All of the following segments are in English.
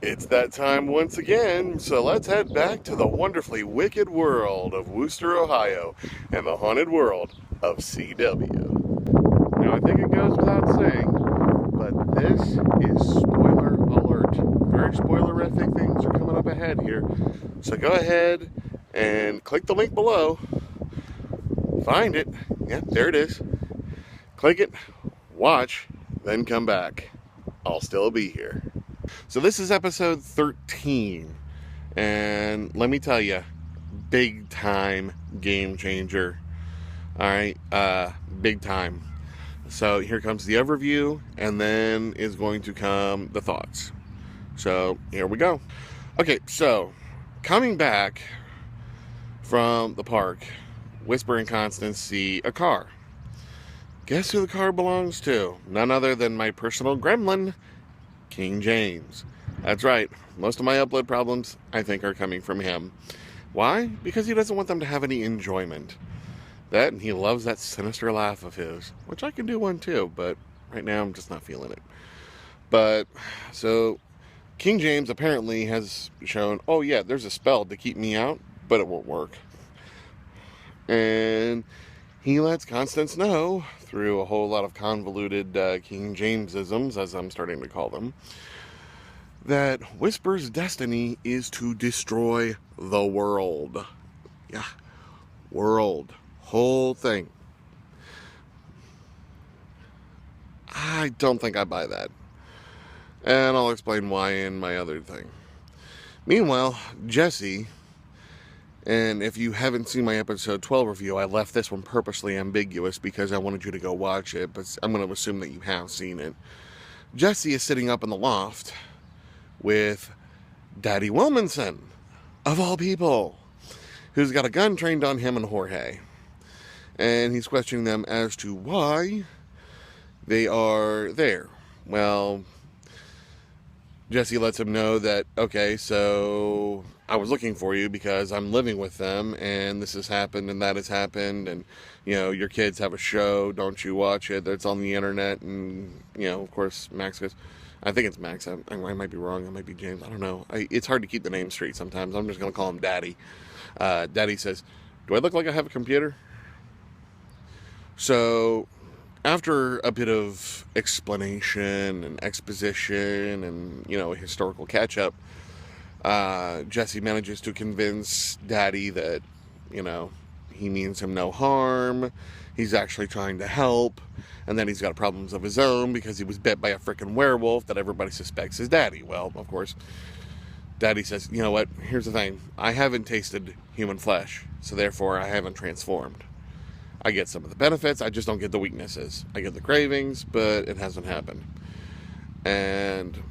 It's that time once again, so let's head back to the wonderfully wicked world of Wooster, Ohio, and the haunted world of CW. Now, I think it goes without saying, but this is spoiler alert. Very spoilerific things are coming up ahead here, so go ahead and click the link below, find it, yeah, there it is, click it, watch, then come back. I'll still be here. So this is episode 13, and let me tell you, big time game changer. All right, big time. So here comes the overview, and then is going to come the thoughts. So here we go. Okay, so coming back from the park, Whisper and Constance see a car. Guess who the car belongs to? None other than my personal gremlin, King James. That's right. Most of my upload problems, I think, are coming from him. Why? Because he doesn't want them to have any enjoyment. That, and he loves that sinister laugh of his, which I can do one too, but right now I'm just not feeling it. But, so, King James apparently has shown, oh yeah, there's a spell to keep me out, but it won't work. And he lets Constance know, through a whole lot of convoluted King Jamesisms, as I'm starting to call them, that Whisper's destiny is to destroy the world. Yeah, world. Whole thing. I don't think I buy that. And I'll explain why in my other thing. Meanwhile, Jesse, and if you haven't seen my episode 12 review, I left this one purposely ambiguous because I wanted you to go watch it, but I'm going to assume that you have seen it. Jesse is sitting up in the loft with Daddy Wilmanson, of all people, who's got a gun trained on him and Jorge. And he's questioning them as to why they are there. Well, Jesse lets him know that, okay, so I was looking for you because I'm living with them, and this has happened, and that has happened, and, you know, your kids have a show, don't you watch it, it's on the internet, and, you know, of course, Max goes, I think it's Max, I might be wrong, it might be James, I don't know, it's hard to keep the name straight sometimes, I'm just going to call him Daddy. Daddy says, do I look like I have a computer? So, after a bit of explanation and exposition and, you know, a historical catch-up, Jesse manages to convince Daddy that, you know, he means him no harm, he's actually trying to help, and then he's got problems of his own because he was bit by a frickin' werewolf that everybody suspects is Daddy. Well, of course, Daddy says, you know what, here's the thing, I haven't tasted human flesh, so therefore I haven't transformed. I get some of the benefits, I just don't get the weaknesses. I get the cravings, but it hasn't happened. And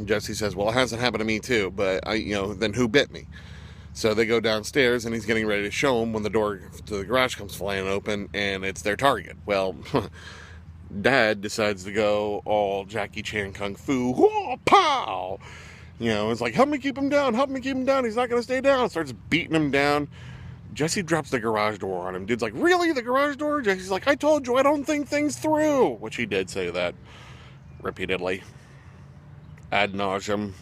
Jesse says, well, it hasn't happened to me too, but then who bit me? So they go downstairs, and he's getting ready to show them when the door to the garage comes flying open, and it's their target. Well, Dad decides to go all Jackie Chan Kung Fu, whoa, pow! You know, it's like, help me keep him down, he's not going to stay down. Starts beating him down. Jesse drops the garage door on him. Dude's like, really, the garage door? Jesse's like, I told you I don't think things through. Which he did say that repeatedly. Ad nauseum.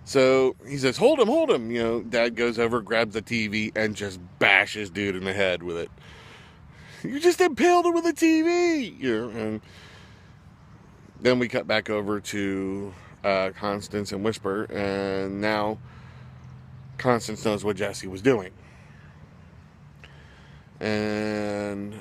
So he says, hold him. You know, Dad goes over, grabs the TV, and just bashes dude in the head with it. You just impaled him with a TV! You know, and then we cut back over to Constance and Whisper, and now Constance knows what Jesse was doing. And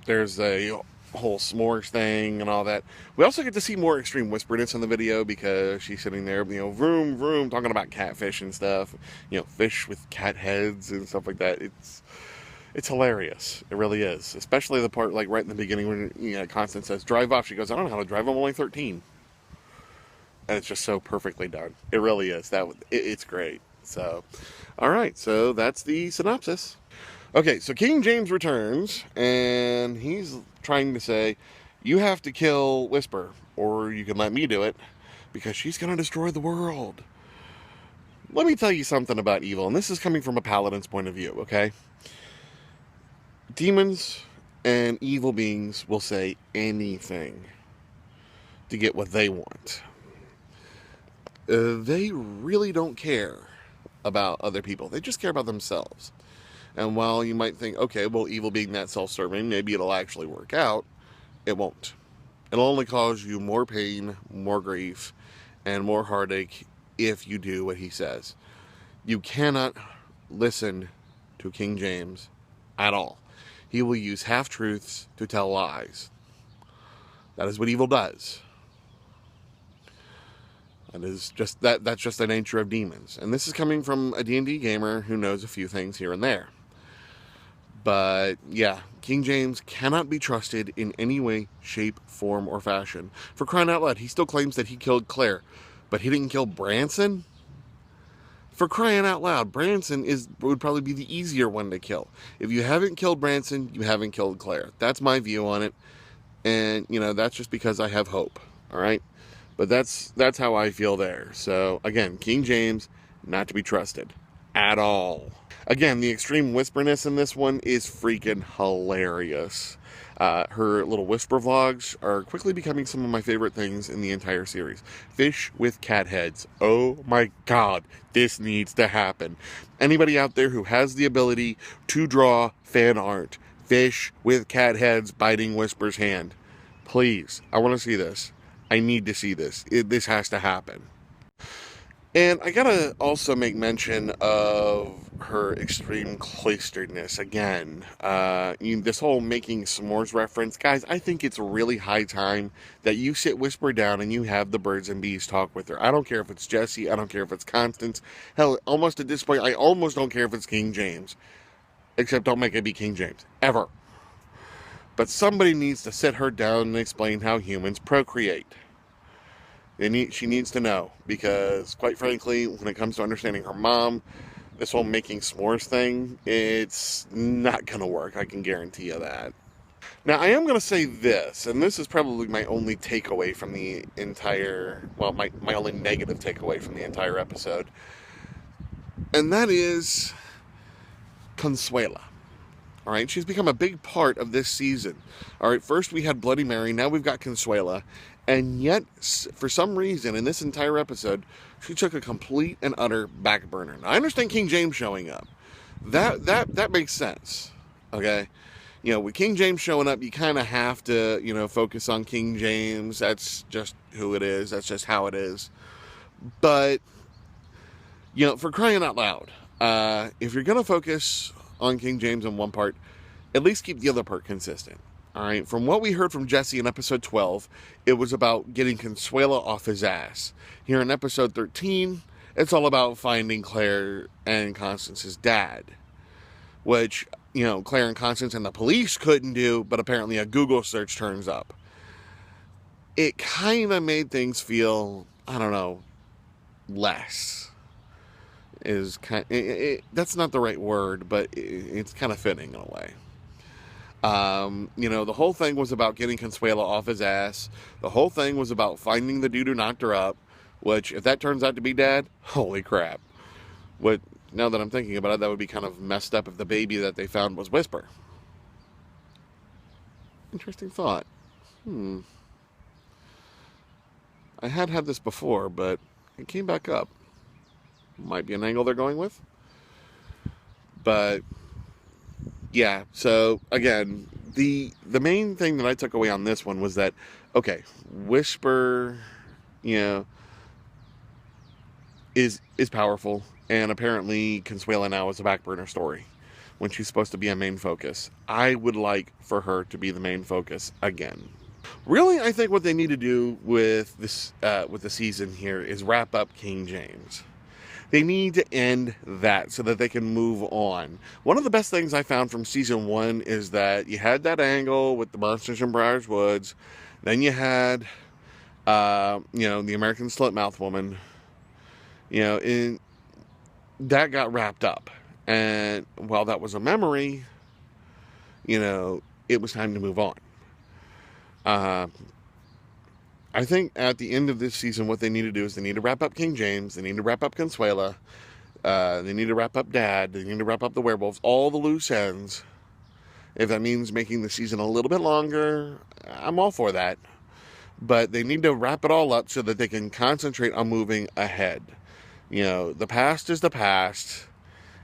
there's a whole s'mores thing and all that. We also get to see more Extreme Whisperness in the video because she's sitting there, you know, vroom, talking about catfish and stuff. You know, fish with cat heads and stuff like that. It's hilarious. It really is. Especially the part, like, right in the beginning when, you know, Constance says, drive off. She goes, I don't know how to drive. I'm only 13. And it's just so perfectly done. It really is. It's great. So, all right. So that's the synopsis. Okay, so King James returns, and he's trying to say, you have to kill Whisper, or you can let me do it, because she's going to destroy the world. Let me tell you something about evil, and this is coming from a paladin's point of view, okay? Demons and evil beings will say anything to get what they want. they really don't care about other people. They just care about themselves. And while you might think, okay, well, evil being that self-serving, maybe it'll actually work out, it won't. It'll only cause you more pain, more grief, and more heartache if you do what he says. You cannot listen to King James at all. He will use half-truths to tell lies. That is what evil does. That's just the nature of demons. And this is coming from a D&D gamer who knows a few things here and there. But yeah, King James cannot be trusted in any way, shape, form, or fashion. For crying out loud, he still claims that he killed Claire, but he didn't kill Branson? For crying out loud, Branson would probably be the easier one to kill. If you haven't killed Branson, you haven't killed Claire. That's my view on it. And, that's just because I have hope. All right? But that's how I feel there. So, again, King James, not to be trusted. At all. Again, the Extreme Whisperness in this one is freaking hilarious. Her little whisper vlogs are quickly becoming some of my favorite things in the entire series. Fish with cat heads. Oh my god, this needs to happen. Anybody out there who has the ability to draw fan art, fish with cat heads biting Whisper's hand, please, I want to see this. I need to see this. This has to happen. And I gotta also make mention of her extreme cloisteredness again. This whole making s'mores reference. Guys, I think it's really high time that you sit Whisper down and you have the birds and bees talk with her. I don't care if it's Jessie. I don't care if it's Constance. Hell, almost at this point, I almost don't care if it's King James. Except don't make it be King James. Ever. But somebody needs to sit her down and explain how humans procreate. She needs to know, because quite frankly, when it comes to understanding her mom, this whole making s'mores thing, it's not going to work. I can guarantee you that. Now, I am going to say this, and this is probably my only takeaway from the entire, well, my only negative takeaway from the entire episode. And that is Consuela. All right, she's become a big part of this season. All right, first we had Bloody Mary, now we've got Consuela. And yet, for some reason, in this entire episode, she took a complete and utter back burner. Now, I understand King James showing up. That makes sense. Okay? With King James showing up, you kind of have to, focus on King James. That's just who it is. That's just how it is. But, for crying out loud, if you're going to focus on King James in one part, at least keep the other part consistent. All right, from what we heard from Jesse in episode 12, it was about getting Consuela off his ass. Here in episode 13, it's all about finding Claire and Constance's dad, which, Claire and Constance and the police couldn't do, but apparently a Google search turns up. It kind of made things feel, I don't know, less. That's not the right word, but it's kind of fitting in a way. The whole thing was about getting Consuela off his ass. The whole thing was about finding the dude who knocked her up, which, if that turns out to be Dad, holy crap. Now that I'm thinking about it, that would be kind of messed up if the baby that they found was Whisper. Interesting thought. I had this before, but it came back up. Might be an angle they're going with. But yeah, so again, the main thing that I took away on this one was that, okay, Whisper, is powerful, and apparently Consuela now is a back burner story when she's supposed to be a main focus. I would like for her to be the main focus again. Really, I think what they need to do with this, with the season here, is wrap up King James. They need to end that so that they can move on. One of the best things I found from season 1 is that you had that angle with the monsters in Briar's Woods. Then you had, the American Slitmouth woman. And that got wrapped up. And while that was a memory, it was time to move on. I think at the end of this season, what they need to do is they need to wrap up King James. They need to wrap up Consuela. They need to wrap up Dad. They need to wrap up the werewolves. All the loose ends. If that means making the season a little bit longer, I'm all for that. but they need to wrap it all up so that they can concentrate on moving ahead. You know, the past is the past.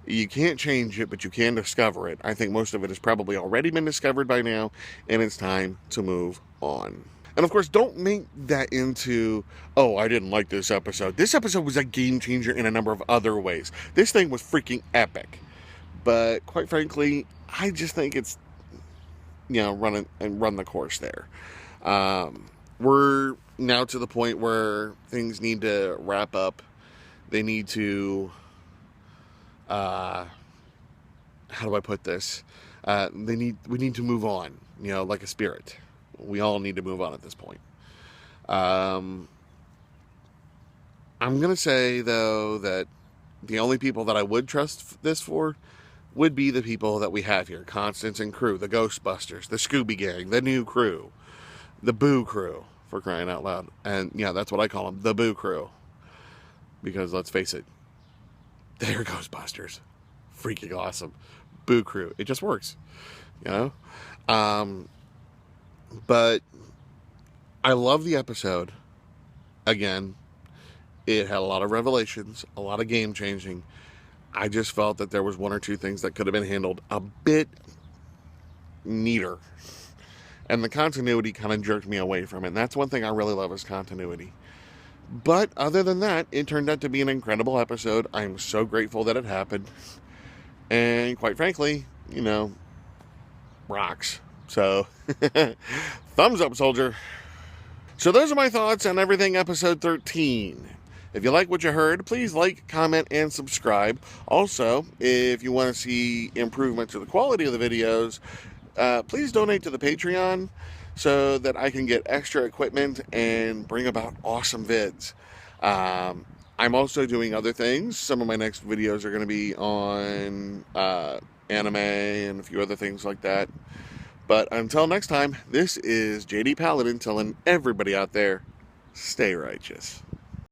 You can't change it, but you can discover it. I think most of it has probably already been discovered by now, and it's time to move on. And of course, don't make that into, oh, I didn't like this episode. This episode was a game changer in a number of other ways. This thing was freaking epic. But quite frankly, I just think it's, you know, run the course there. We're now to the point where things need to wrap up. They need to, how do I put this? We need to move on, you know, like a spirit. We all need to move on at this point. I'm going to say, though, that the only people that I would trust this for would be the people that we have here. Constance and crew, the Ghostbusters, the Scooby Gang, the new crew, the Boo Crew, for crying out loud. And, yeah, that's what I call them, the Boo Crew. Because, let's face it, they're Ghostbusters. Freaking awesome. Boo Crew. It just works, you know? But I love the episode. Again, it had a lot of revelations, a lot of game changing. I just felt that there was one or two things that could have been handled a bit neater. And the continuity kind of jerked me away from it. And that's one thing I really love is continuity. But other than that, it turned out to be an incredible episode. I'm so grateful that it happened. And quite frankly, you know, rocks. So, thumbs up, soldier. So those are my thoughts on everything episode 13. If you like what you heard, please like, comment, and subscribe. Also, if you want to see improvement to the quality of the videos, please donate to the Patreon so that I can get extra equipment and bring about awesome vids. I'm also doing other things. Some of my next videos are going to be on anime and a few other things like that. But until next time, this is JDPaladin telling everybody out there, stay righteous.